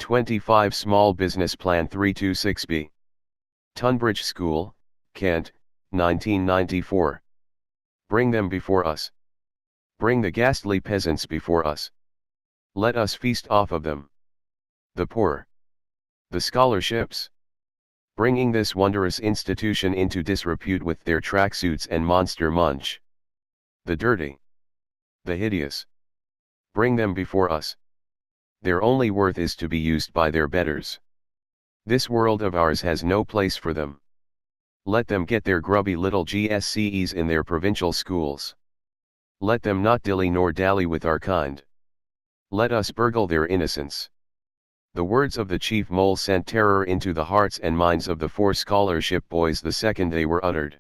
25 Small Business Plan 326B. Tunbridge School, Kent, 1994. Bring them before us. Bring the ghastly peasants before us. Let us feast off of them. The poor. The scholarships. Bringing this wondrous institution into disrepute with their tracksuits and monster munch. The dirty. The hideous. Bring them before us. Their only worth is to be used by their betters. This world of ours has no place for them. Let them get their grubby little GSCEs in their provincial schools. Let them not dilly nor dally with our kind. Let us burgle their innocence. The words of the chief mole sent terror into the hearts and minds of the 4 scholarship boys the second they were uttered.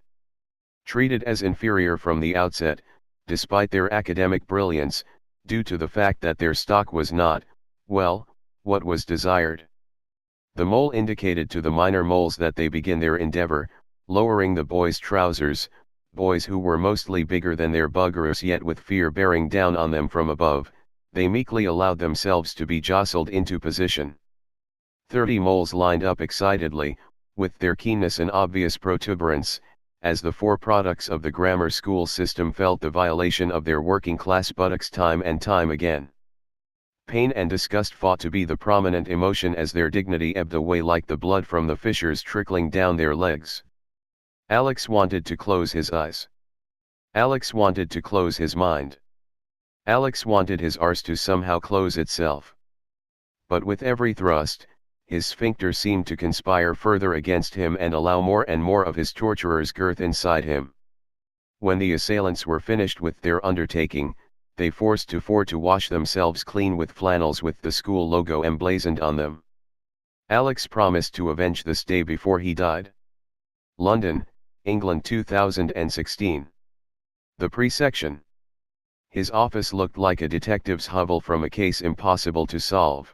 Treated as inferior from the outset, despite their academic brilliance, due to the fact that their stock was not, well, what was desired. The mole indicated to the minor moles that they begin their endeavor, lowering the boys' trousers, boys who were mostly bigger than their buggers yet with fear bearing down on them from above. They meekly allowed themselves to be jostled into position. 30 moles lined up excitedly, with their keenness and obvious protuberance, as the 4 products of the grammar school system felt the violation of their working class buttocks time and time again. Pain and disgust fought to be the prominent emotion as their dignity ebbed away like the blood from the fissures trickling down their legs. Alex wanted to close his eyes. Alex wanted to close his mind. Alex wanted his arse to somehow close itself. But with every thrust, his sphincter seemed to conspire further against him and allow more and more of his torturer's girth inside him. When the assailants were finished with their undertaking, they forced to wash themselves clean with flannels with the school logo emblazoned on them. Alex promised to avenge this day before he died. London, England 2016. The pre-section. His office looked like a detective's hovel from a case impossible to solve.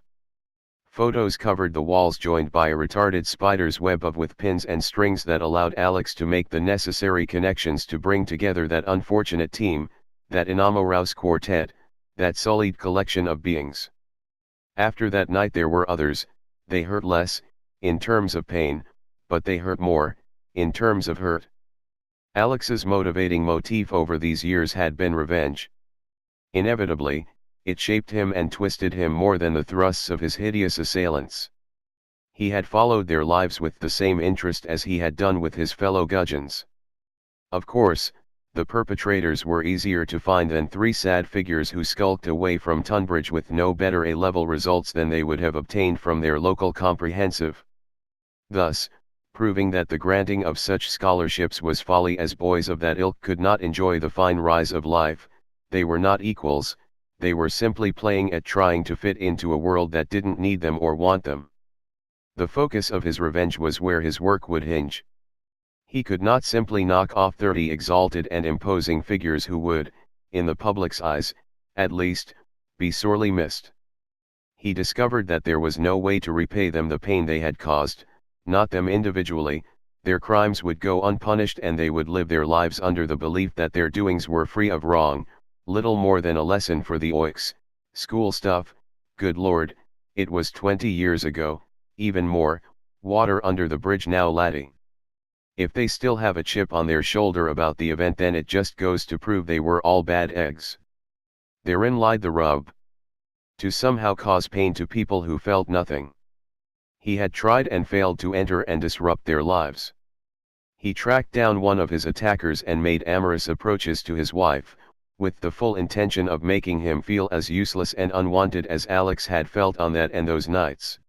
Photos covered the walls joined by a retarded spider's web with pins and strings that allowed Alex to make the necessary connections to bring together that unfortunate team, that Inamo quartet, that sullied collection of beings. After that night there were others. They hurt less, in terms of pain, but they hurt more, in terms of hurt. Alex's motivating motif over these years had been revenge. Inevitably, it shaped him and twisted him more than the thrusts of his hideous assailants. He had followed their lives with the same interest as he had done with his fellow gudgeons. Of course, the perpetrators were easier to find than 3 sad figures who skulked away from Tunbridge with no better A-level results than they would have obtained from their local comprehensive. Thus, proving that the granting of such scholarships was folly as boys of that ilk could not enjoy the fine rise of life. They were not equals, they were simply playing at trying to fit into a world that didn't need them or want them. The focus of his revenge was where his work would hinge. He could not simply knock off 30 exalted and imposing figures who would, in the public's eyes, at least, be sorely missed. He discovered that there was no way to repay them the pain they had caused, not them individually. Their crimes would go unpunished and they would live their lives under the belief that their doings were free of wrong. Little more than a lesson for the oiks. School stuff, good lord, it was 20 years ago, even more, water under the bridge now laddie. If they still have a chip on their shoulder about the event then it just goes to prove they were all bad eggs. Therein lied the rub. To somehow cause pain to people who felt nothing. He had tried and failed to enter and disrupt their lives. He tracked down one of his attackers and made amorous approaches to his wife, with the full intention of making him feel as useless and unwanted as Alex had felt on that and those nights.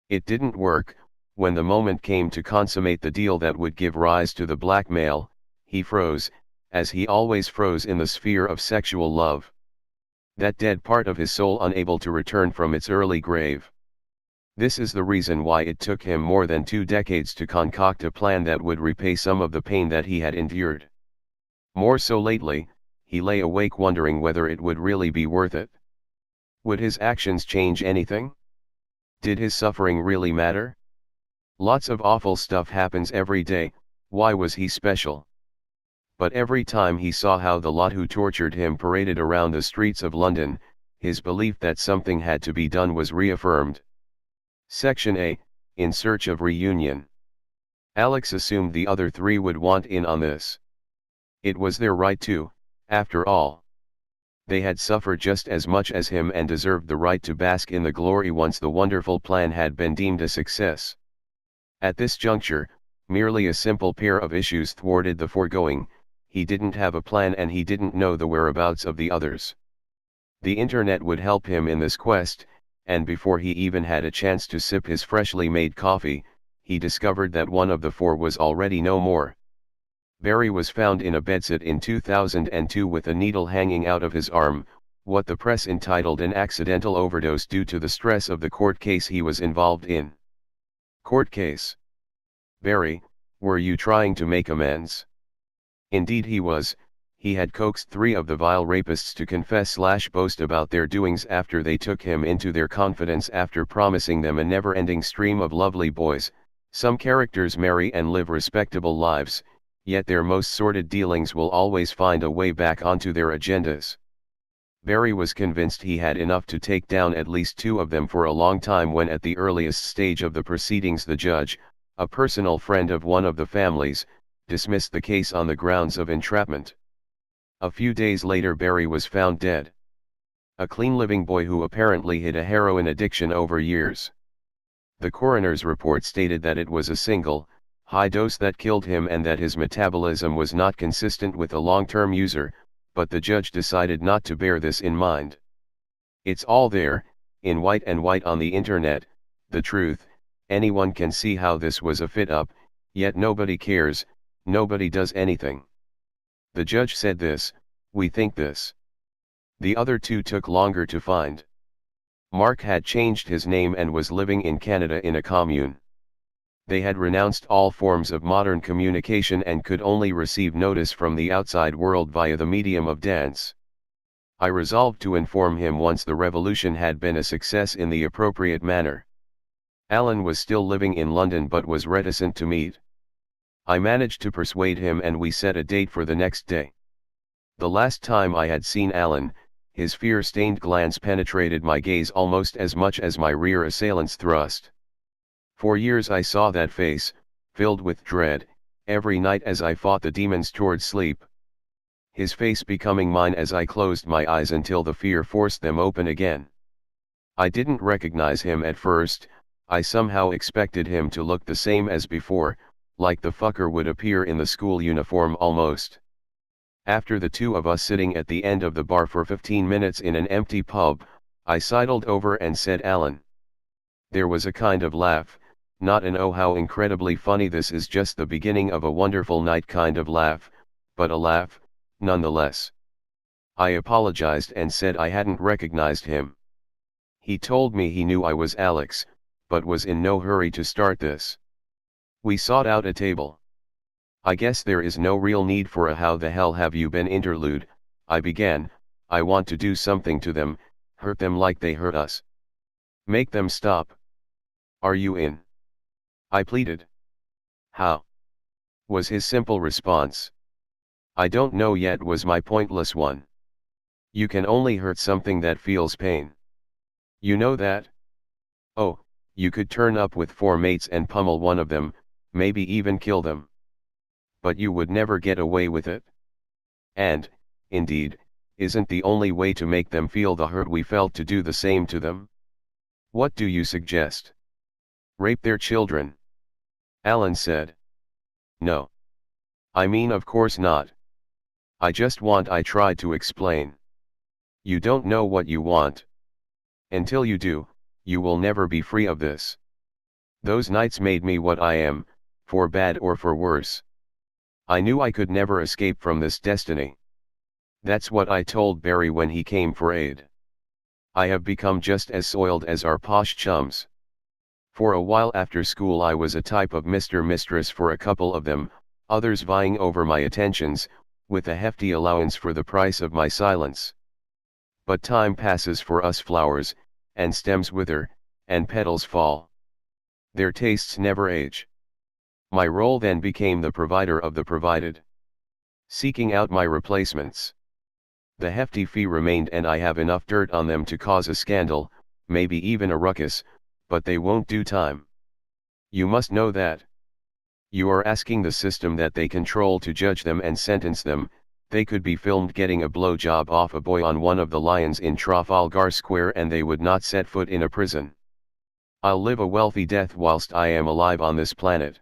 It didn't work. When the moment came to consummate the deal that would give rise to the blackmail, he froze, as he always froze in the sphere of sexual love. That dead part of his soul unable to return from its early grave. This is the reason why it took him more than 2 decades to concoct a plan that would repay some of the pain that he had endured. More so lately, he lay awake wondering whether it would really be worth it. Would his actions change anything? Did his suffering really matter? Lots of awful stuff happens every day, why was he special? But every time he saw how the lot who tortured him paraded around the streets of London, his belief that something had to be done was reaffirmed. Section A, in search of reunion. Alex assumed the other three would want in on this. It was their right to, after all. They had suffered just as much as him and deserved the right to bask in the glory once the wonderful plan had been deemed a success. At this juncture, merely a simple pair of issues thwarted the foregoing: he didn't have a plan and he didn't know the whereabouts of the others. The internet would help him in this quest, and before he even had a chance to sip his freshly made coffee, he discovered that one of the four was already no more. Barry was found in a bedsit in 2002 with a needle hanging out of his arm, what the press entitled an accidental overdose due to the stress of the court case he was involved in. Court case. Barry, were you trying to make amends? Indeed he was. He had coaxed three of the vile rapists to confess/boast about their doings after they took him into their confidence after promising them a never-ending stream of lovely boys. Some characters marry and live respectable lives, yet their most sordid dealings will always find a way back onto their agendas. Barry was convinced he had enough to take down at least two of them for a long time when at the earliest stage of the proceedings the judge, a personal friend of one of the families, dismissed the case on the grounds of entrapment. A few days later Barry was found dead. A clean-living boy who apparently hid a heroin addiction over years. The coroner's report stated that it was a single, high dose that killed him and that his metabolism was not consistent with a long-term user, but the judge decided not to bear this in mind. It's all there, in white and white on the internet, the truth. Anyone can see how this was a fit-up, yet nobody cares, nobody does anything. The judge said this: we think this. The other two took longer to find. Mark had changed his name and was living in Canada in a commune. They had renounced all forms of modern communication and could only receive notice from the outside world via the medium of dance. I resolved to inform him once the revolution had been a success in the appropriate manner. Alan was still living in London but was reticent to meet. I managed to persuade him and we set a date for the next day. The last time I had seen Alan, his fear-stained glance penetrated my gaze almost as much as my rear assailant's thrust. For years I saw that face, filled with dread, every night as I fought the demons toward sleep. His face becoming mine as I closed my eyes until the fear forced them open again. I didn't recognize him at first. I somehow expected him to look the same as before, like the fucker would appear in the school uniform almost. After the two of us sitting at the end of the bar for 15 minutes in an empty pub, I sidled over and said, "Alan." There was a kind of laugh, not an "oh how incredibly funny this is just the beginning of a wonderful night" kind of laugh, but a laugh, nonetheless. I apologized and said I hadn't recognized him. He told me he knew I was Alex, but was in no hurry to start this. We sought out a table. "I guess there is no real need for a 'how the hell have you been' interlude," I began. "I want to do something to them, hurt them like they hurt us. Make them stop. Are you in?" I pleaded. "How?" was his simple response. "I don't know yet," was my pointless one. "You can only hurt something that feels pain. You know that? Oh, you could turn up with 4 mates and pummel one of them, maybe even kill them. But you would never get away with it. And, indeed, isn't the only way to make them feel the hurt we felt to do the same to them? What do you suggest? Rape their children?" Alan said. "No. I mean, of course not. I tried to explain. You don't know what you want. Until you do, you will never be free of this. Those nights made me what I am, for bad or for worse. I knew I could never escape from this destiny. That's what I told Barry when he came for aid. I have become just as soiled as our posh chums. For a while after school I was a type of Mr. Mistress for a couple of them, others vying over my attentions, with a hefty allowance for the price of my silence. But time passes for us flowers, and stems wither, and petals fall. Their tastes never age. My role then became the provider of the provided. Seeking out my replacements. The hefty fee remained and I have enough dirt on them to cause a scandal, maybe even a ruckus, but they won't do time. You must know that. You are asking the system that they control to judge them and sentence them. They could be filmed getting a blowjob off a boy on one of the lions in Trafalgar Square and they would not set foot in a prison. I'll live a wealthy death whilst I am alive on this planet.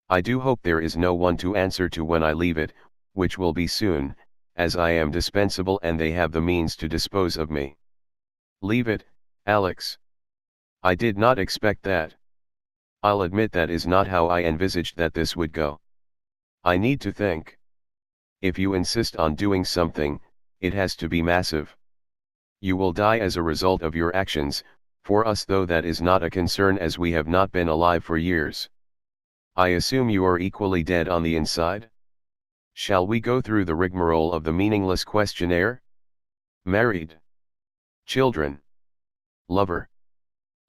I do hope there is no one to answer to when I leave it, which will be soon, as I am dispensable and they have the means to dispose of me. Leave it, Alex. I did not expect that. I'll admit that is not how I envisaged that this would go. I need to think. If you insist on doing something, it has to be massive. You will die as a result of your actions. For us though that is not a concern as we have not been alive for years. I assume you are equally dead on the inside? Shall we go through the rigmarole of the meaningless questionnaire? Married? Children? Lover?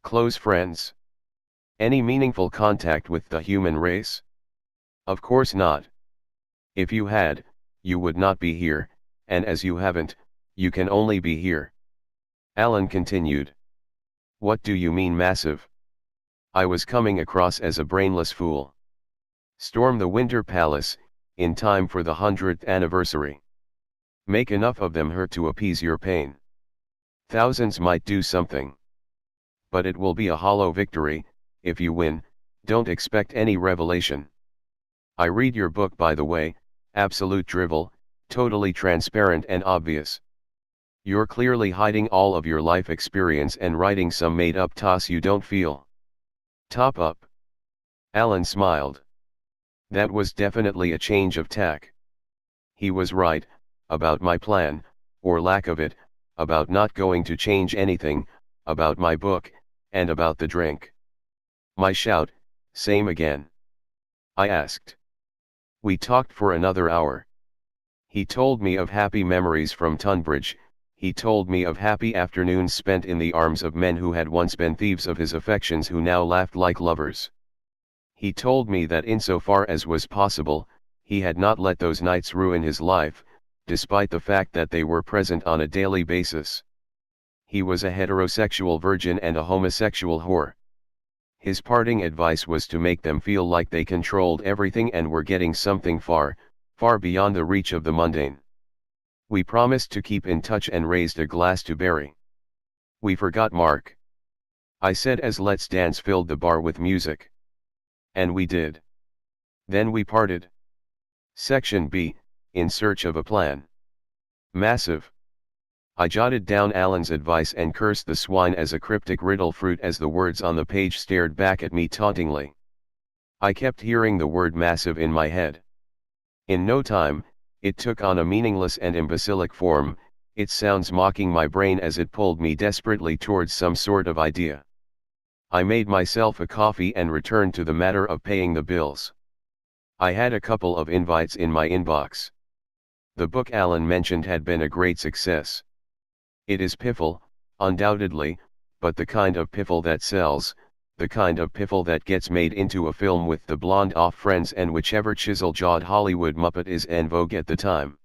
Close friends? Any meaningful contact with the human race? Of course not. If you had, you would not be here, and as you haven't, you can only be here. Alan continued. What do you mean massive? I was coming across as a brainless fool. Storm the Winter Palace, in time for the 100th anniversary. Make enough of them hurt to appease your pain. Thousands might do something. But it will be a hollow victory. If you win, don't expect any revelation. I read your book by the way, absolute drivel, totally transparent and obvious. You're clearly hiding all of your life experience and writing some made-up toss you don't feel. Top up. Alan smiled. That was definitely a change of tack. He was right, about my plan, or lack of it, about not going to change anything, about my book, and about the drink. My shout, same again. I asked. We talked for another hour. He told me of happy memories from Tunbridge. He told me of happy afternoons spent in the arms of men who had once been thieves of his affections who now laughed like lovers. He told me that insofar as was possible, he had not let those nights ruin his life, despite the fact that they were present on a daily basis. He was a heterosexual virgin and a homosexual whore. His parting advice was to make them feel like they controlled everything and were getting something far, far beyond the reach of the mundane. We promised to keep in touch and raised a glass to Barry. We forgot Mark. I said as Let's Dance filled the bar with music. And we did. Then we parted. Section B, in search of a plan. Massive. I jotted down Alan's advice and cursed the swine as a cryptic riddle fruit as the words on the page stared back at me tauntingly. I kept hearing the word massive in my head. In no time, it took on a meaningless and imbecilic form. Its sounds mocking my brain as it pulled me desperately towards some sort of idea. I made myself a coffee and returned to the matter of paying the bills. I had a couple of invites in my inbox. The book Alan mentioned had been a great success. It is piffle, undoubtedly, but the kind of piffle that sells, the kind of piffle that gets made into a film with the blonde off friends and whichever chisel-jawed Hollywood muppet is en vogue at the time.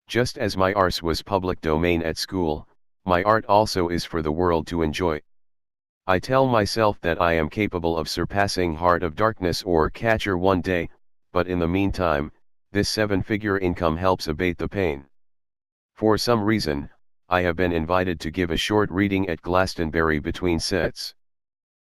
Just as my arse was public domain at school, my art also is for the world to enjoy. I tell myself that I am capable of surpassing Heart of Darkness or Catcher one day, but in the meantime, this 7-figure income helps abate the pain. For some reason, I have been invited to give a short reading at Glastonbury between sets.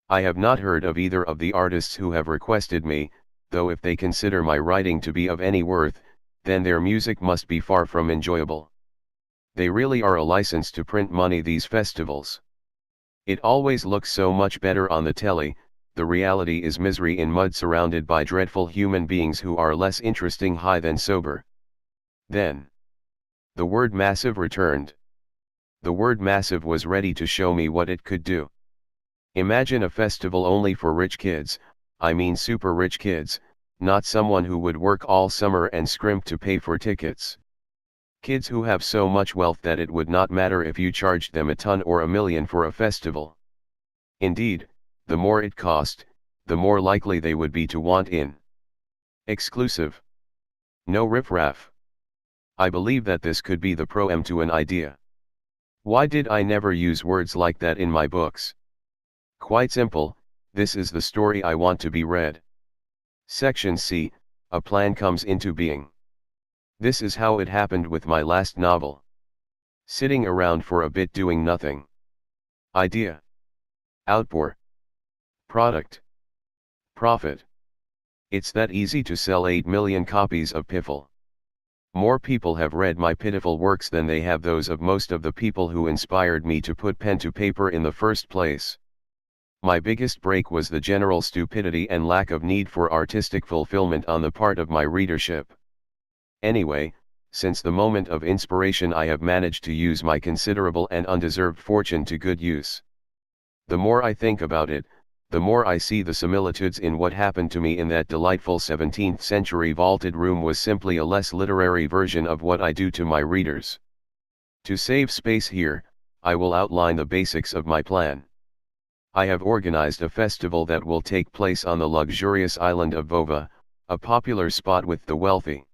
I have not heard of either of the artists who have requested me, though if they consider my writing to be of any worth, then their music must be far from enjoyable. They really are a license to print money, these festivals. It always looks so much better on the telly. The reality is misery in mud surrounded by dreadful human beings who are less interesting high than sober. Then the word massive returned. The word massive was ready to show me what it could do. Imagine a festival only for rich kids, I mean super rich kids, not someone who would work all summer and scrimp to pay for tickets. Kids who have so much wealth that it would not matter if you charged them a ton or a million for a festival. Indeed, the more it cost, the more likely they would be to want in. Exclusive. No riffraff. I believe that this could be the proem to an idea. Why did I never use words like that in my books? Quite simple, this is the story I want to be read. Section C, a plan comes into being. This is how it happened with my last novel. Sitting around for a bit doing nothing. Idea. Outpour. Product. Profit. It's that easy to sell 8 million copies of Piffle. More people have read my pitiful works than they have those of most of the people who inspired me to put pen to paper in the first place. My biggest break was the general stupidity and lack of need for artistic fulfillment on the part of my readership. Anyway, since the moment of inspiration I have managed to use my considerable and undeserved fortune to good use. The more I think about it, the more I see the similitudes in what happened to me in that delightful 17th century vaulted room was simply a less literary version of what I do to my readers. To save space here, I will outline the basics of my plan. I have organized a festival that will take place on the luxurious island of Vova, a popular spot with the wealthy.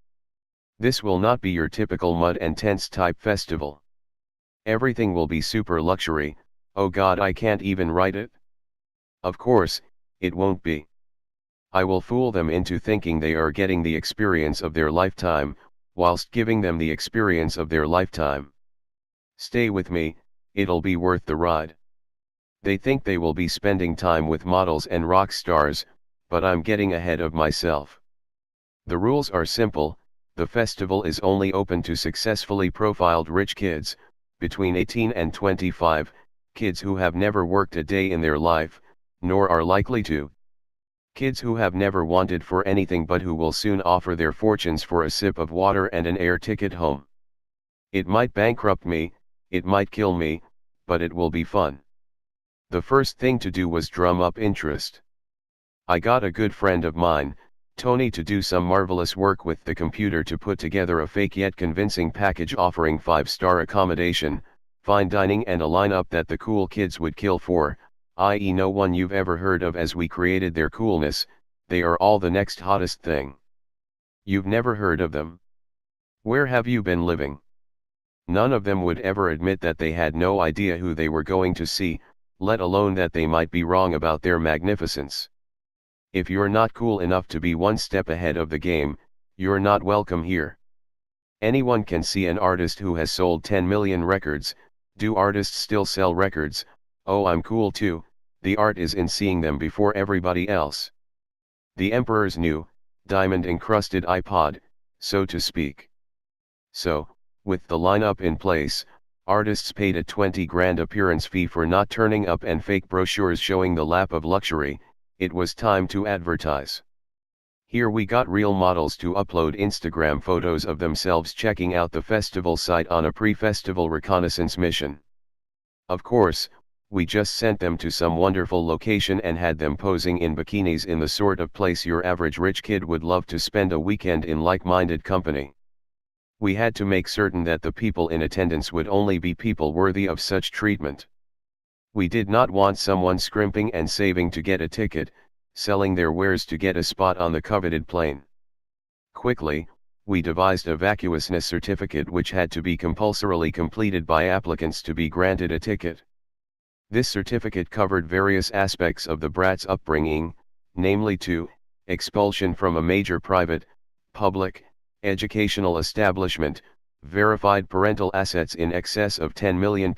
This will not be your typical mud and tents type festival. Everything will be super luxury. Oh God, I can't even write it. Of course, it won't be. I will fool them into thinking they are getting the experience of their lifetime, whilst giving them the experience of their lifetime. Stay with me, it'll be worth the ride. They think they will be spending time with models and rock stars, but I'm getting ahead of myself. The rules are simple, the festival is only open to successfully profiled rich kids, between 18 and 25, kids who have never worked a day in their life, nor are likely to. Kids who have never wanted for anything but who will soon offer their fortunes for a sip of water and an air ticket home. It might bankrupt me, it might kill me, but it will be fun. The first thing to do was drum up interest. I got a good friend of mine, Tony, to do some marvelous work with the computer to put together a fake yet convincing package offering 5-star accommodation, fine dining and a lineup that the cool kids would kill for, i.e. no one you've ever heard of. As we created their coolness, they are all the next hottest thing. You've never heard of them? Where have you been living? None of them would ever admit that they had no idea who they were going to see, let alone that they might be wrong about their magnificence. If you're not cool enough to be one step ahead of the game, you're not welcome here. Anyone can see an artist who has sold 10 million records. Do artists still sell records? Oh, I'm cool too. The art is in seeing them before everybody else. The emperor's new, diamond-encrusted iPod, so to speak. So, with the lineup in place, artists paid a 20 grand appearance fee for not turning up and fake brochures showing the lap of luxury. It was time to advertise. Here we got real models to upload Instagram photos of themselves checking out the festival site on a pre-festival reconnaissance mission. Of course, we just sent them to some wonderful location and had them posing in bikinis in the sort of place your average rich kid would love to spend a weekend in like-minded company. We had to make certain that the people in attendance would only be people worthy of such treatment. We did not want someone scrimping and saving to get a ticket, selling their wares to get a spot on the coveted plane. Quickly, we devised a vacuousness certificate which had to be compulsorily completed by applicants to be granted a ticket. This certificate covered various aspects of the brat's upbringing, namely 2, expulsion from a major private, public, educational establishment, verified parental assets in excess of £10 million,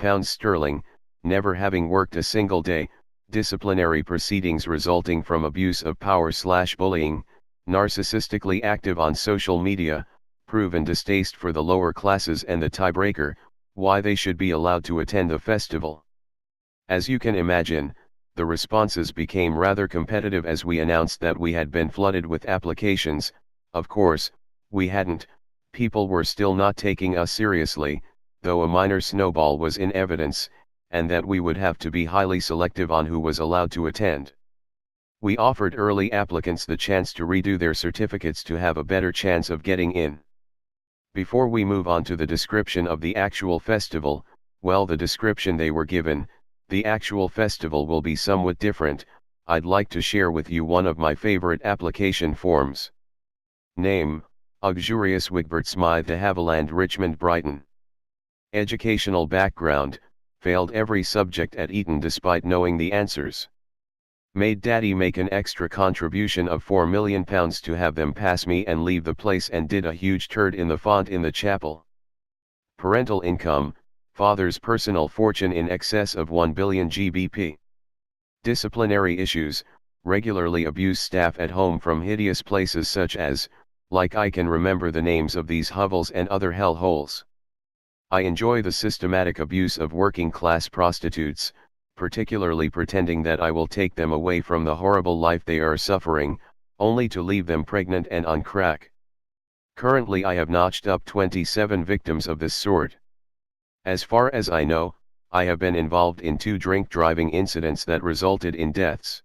never having worked a single day, disciplinary proceedings resulting from abuse of power/bullying, narcissistically active on social media, proven distaste for the lower classes, and the tiebreaker, why they should be allowed to attend the festival. As you can imagine, the responses became rather competitive as we announced that we had been flooded with applications. Of course, we hadn't, people were still not taking us seriously, though a minor snowball was in evidence, and that we would have to be highly selective on who was allowed to attend. We offered early applicants the chance to redo their certificates to have a better chance of getting in. Before we move on to the description of the actual festival, well, the description they were given, the actual festival will be somewhat different. I'd like to share with you one of my favorite application forms. Name, Auxurious Wigbert Smythe de Haviland Richmond Brighton. Educational background, failed every subject at Eton despite knowing the answers. Made daddy make an extra contribution of £4 million to have them pass me and leave the place, and did a huge turd in the font in the chapel. Parental income, father's personal fortune in excess of 1 billion GBP. Disciplinary issues, regularly abuse staff at home from hideous places such as, like I can remember the names of these hovels and other hell holes. I enjoy the systematic abuse of working class prostitutes, particularly pretending that I will take them away from the horrible life they are suffering, only to leave them pregnant and on crack. Currently I have notched up 27 victims of this sort. As far as I know, I have been involved in 2 drink driving incidents that resulted in deaths.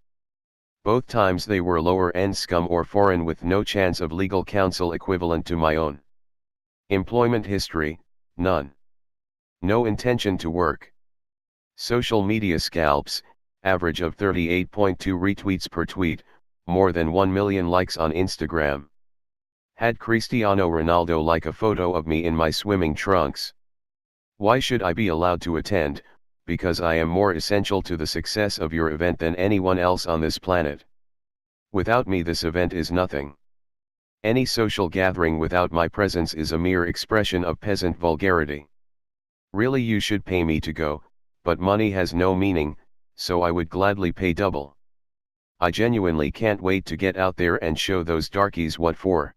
Both times they were lower-end scum or foreign with no chance of legal counsel equivalent to my own. Employment history, none. No intention to work. Social media scalps, average of 38.2 retweets per tweet, more than 1 million likes on Instagram. Had Cristiano Ronaldo like a photo of me in my swimming trunks. Why should I be allowed to attend? Because I am more essential to the success of your event than anyone else on this planet. Without me this event is nothing. Any social gathering without my presence is a mere expression of peasant vulgarity. Really, you should pay me to go, but money has no meaning, so I would gladly pay double. I genuinely can't wait to get out there and show those darkies what for.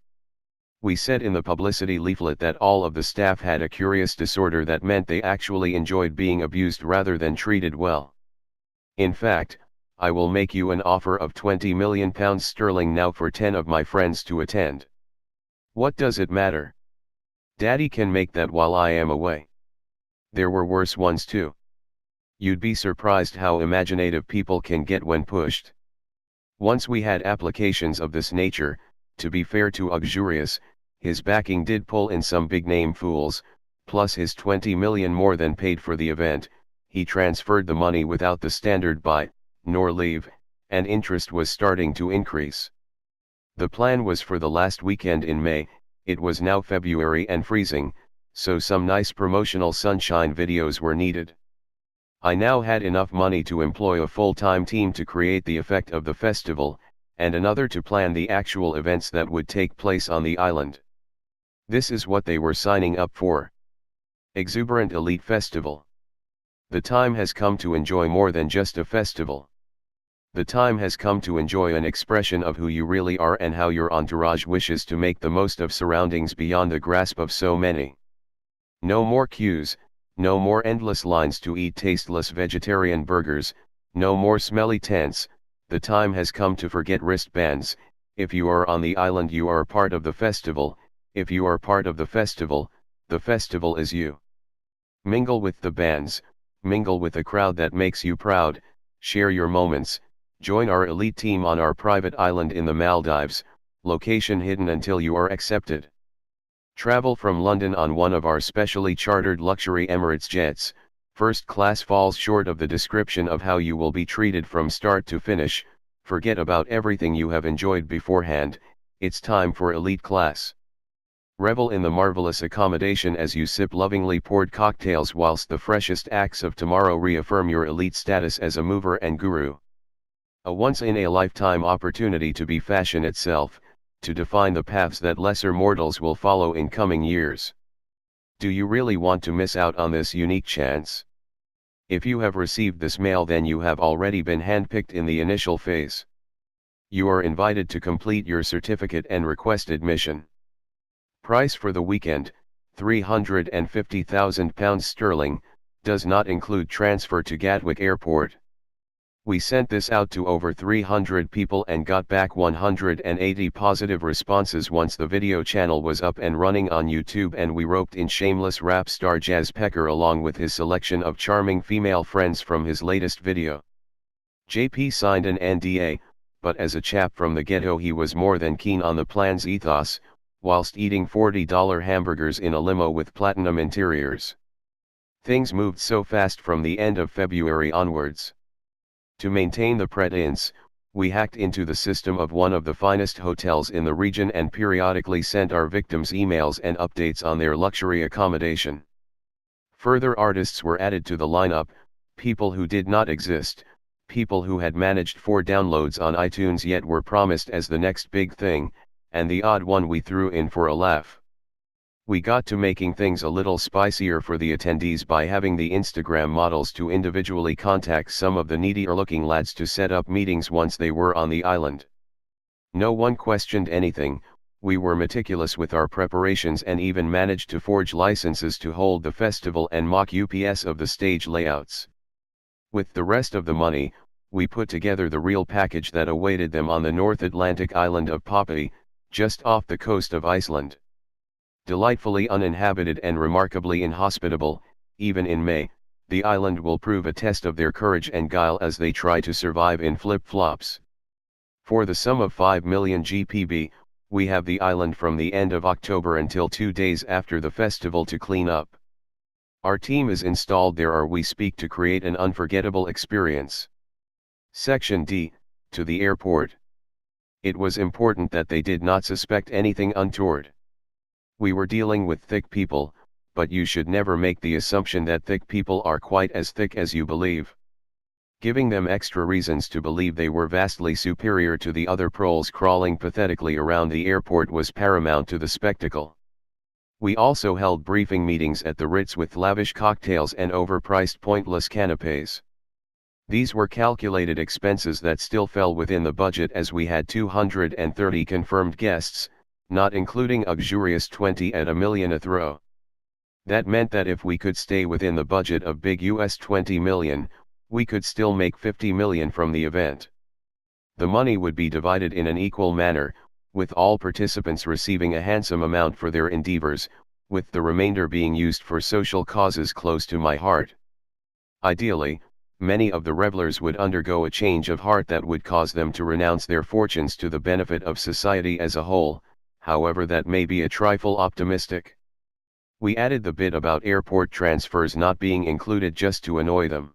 We said in the publicity leaflet that all of the staff had a curious disorder that meant they actually enjoyed being abused rather than treated well. In fact, I will make you an offer of £20 million now for 10 of my friends to attend. What does it matter? Daddy can make that while I am away. There were worse ones too. You'd be surprised how imaginative people can get when pushed. Once we had applications of this nature, to be fair to Uxurious, his backing did pull in some big-name fools, plus his 20 million more than paid for the event. He transferred the money without the standard buy, nor leave, and interest was starting to increase. The plan was for the last weekend in May. It was now February and freezing, so some nice promotional sunshine videos were needed. I now had enough money to employ a full-time team to create the effect of the festival, and another to plan the actual events that would take place on the island. This is what they were signing up for. Exuberant Elite Festival. The time has come to enjoy more than just a festival. The time has come to enjoy an expression of who you really are and how your entourage wishes to make the most of surroundings beyond the grasp of so many. No more queues, no more endless lines to eat tasteless vegetarian burgers, no more smelly tents. The time has come to forget wristbands. If you are on the island, you are part of the festival. If you are part of the festival is you. Mingle with the bands, mingle with a crowd that makes you proud, share your moments, join our elite team on our private island in the Maldives, location hidden until you are accepted. Travel from London on one of our specially chartered luxury Emirates jets. First class falls short of the description of how you will be treated from start to finish. Forget about everything you have enjoyed beforehand, it's time for elite class. Revel in the marvelous accommodation as you sip lovingly poured cocktails whilst the freshest acts of tomorrow reaffirm your elite status as a mover and guru. A once-in-a-lifetime opportunity to be fashion itself, to define the paths that lesser mortals will follow in coming years. Do you really want to miss out on this unique chance? If you have received this mail, then you have already been handpicked in the initial phase. You are invited to complete your certificate and request admission. Price for the weekend, £350,000 sterling, does not include transfer to Gatwick Airport. We sent this out to over 300 people and got back 180 positive responses once the video channel was up and running on YouTube, and we roped in shameless rap star Jazz Pecker along with his selection of charming female friends from his latest video. JP signed an NDA, but as a chap from the ghetto he was more than keen on the plan's ethos, whilst eating $40 hamburgers in a limo with platinum interiors. Things moved so fast from the end of February onwards. To maintain the pretense, we hacked into the system of one of the finest hotels in the region and periodically sent our victims emails and updates on their luxury accommodation. Further artists were added to the lineup, people who did not exist, people who had managed 4 downloads on iTunes yet were promised as the next big thing, and the odd one we threw in for a laugh. We got to making things a little spicier for the attendees by having the Instagram models to individually contact some of the needier looking lads to set up meetings once they were on the island. No one questioned anything, we were meticulous with our preparations and even managed to forge licenses to hold the festival and mock UPS of the stage layouts. With the rest of the money, we put together the real package that awaited them on the North Atlantic island of Poppy, just off the coast of Iceland. Delightfully uninhabited and remarkably inhospitable, even in May, the island will prove a test of their courage and guile as they try to survive in flip-flops. For the sum of 5 million GPB, we have the island from the end of October until 2 days after the festival to clean up. Our team is installed there as we speak to create an unforgettable experience. Section D, to the airport. It was important that they did not suspect anything untoward. We were dealing with thick people, but you should never make the assumption that thick people are quite as thick as you believe. Giving them extra reasons to believe they were vastly superior to the other proles crawling pathetically around the airport was paramount to the spectacle. We also held briefing meetings at the Ritz with lavish cocktails and overpriced pointless canapés. These were calculated expenses that still fell within the budget as we had 230 confirmed guests, not including luxurious 20 at $1 million a throw. That meant that if we could stay within the budget of big US $20 million, we could still make $50 million from the event. The money would be divided in an equal manner, with all participants receiving a handsome amount for their endeavors, with the remainder being used for social causes close to my heart. Ideally, many of the revelers would undergo a change of heart that would cause them to renounce their fortunes to the benefit of society as a whole, however that may be a trifle optimistic. We added the bit about airport transfers not being included just to annoy them.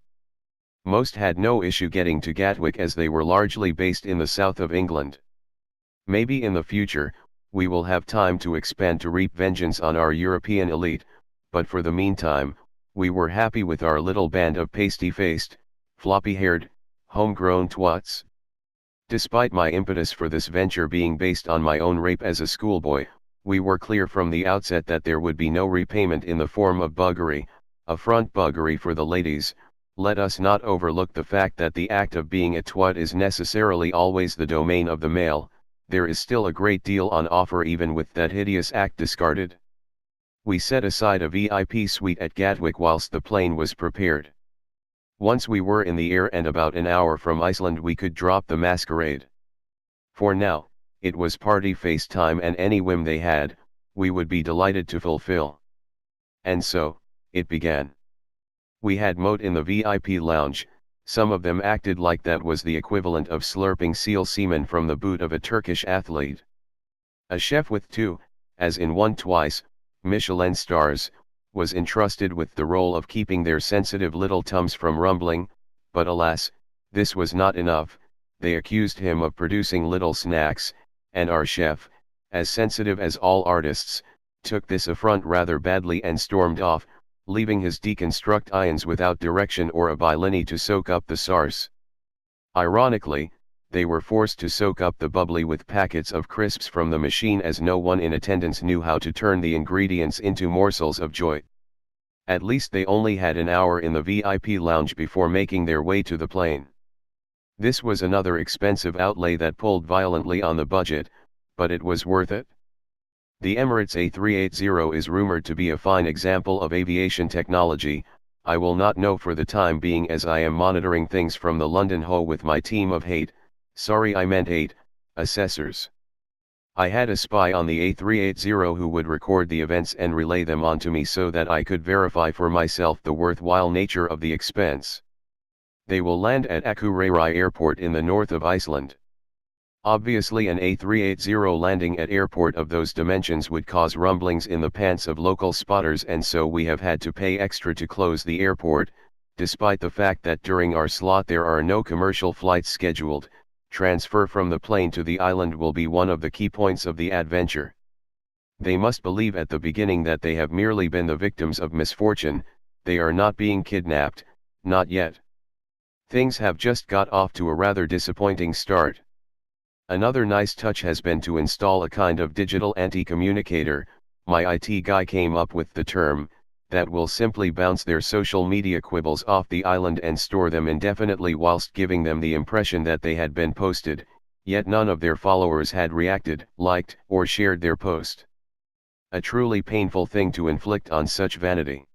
Most had no issue getting to Gatwick as they were largely based in the south of England. Maybe in the future, we will have time to expand to reap vengeance on our European elite, but for the meantime, we were happy with our little band of pasty-faced, floppy-haired, homegrown twats. Despite my impetus for this venture being based on my own rape as a schoolboy, we were clear from the outset that there would be no repayment in the form of buggery, a front buggery for the ladies. Let us not overlook the fact that the act of being a twat is necessarily always the domain of the male. There is still a great deal on offer even with that hideous act discarded. We set aside a VIP suite at Gatwick whilst the plane was prepared. Once we were in the air and about an hour from Iceland we could drop the masquerade. For now, it was party face time and any whim they had, we would be delighted to fulfill. And so, it began. We had moat in the VIP lounge, some of them acted like that was the equivalent of slurping seal semen from the boot of a Turkish athlete. A chef with 2, as in one twice, Michelin stars, was entrusted with the role of keeping their sensitive little tums from rumbling, but alas, this was not enough, they accused him of producing little snacks, and our chef, as sensitive as all artists, took this affront rather badly and stormed off, leaving his deconstruct ions without direction or a bylini to soak up the sarce. Ironically, they were forced to soak up the bubbly with packets of crisps from the machine as no one in attendance knew how to turn the ingredients into morsels of joy. At least they only had an hour in the VIP lounge before making their way to the plane. This was another expensive outlay that pulled violently on the budget, but it was worth it. The Emirates A380 is rumored to be a fine example of aviation technology. I will not know for the time being as I am monitoring things from the London Ho with my team of 8 assessors. I had a spy on the A380 who would record the events and relay them onto me so that I could verify for myself the worthwhile nature of the expense. They will land at Akureyri Airport in the north of Iceland. Obviously an A380 landing at airport of those dimensions would cause rumblings in the pants of local spotters, and so we have had to pay extra to close the airport, despite the fact that during our slot there are no commercial flights scheduled. Transfer from the plane to the island will be one of the key points of the adventure. They must believe at the beginning that they have merely been the victims of misfortune, they are not being kidnapped, not yet. Things have just got off to a rather disappointing start. Another nice touch has been to install a kind of digital anti-communicator, my IT guy came up with the term, that will simply bounce their social media quibbles off the island and store them indefinitely whilst giving them the impression that they had been posted, yet none of their followers had reacted, liked, or shared their post. A truly painful thing to inflict on such vanity.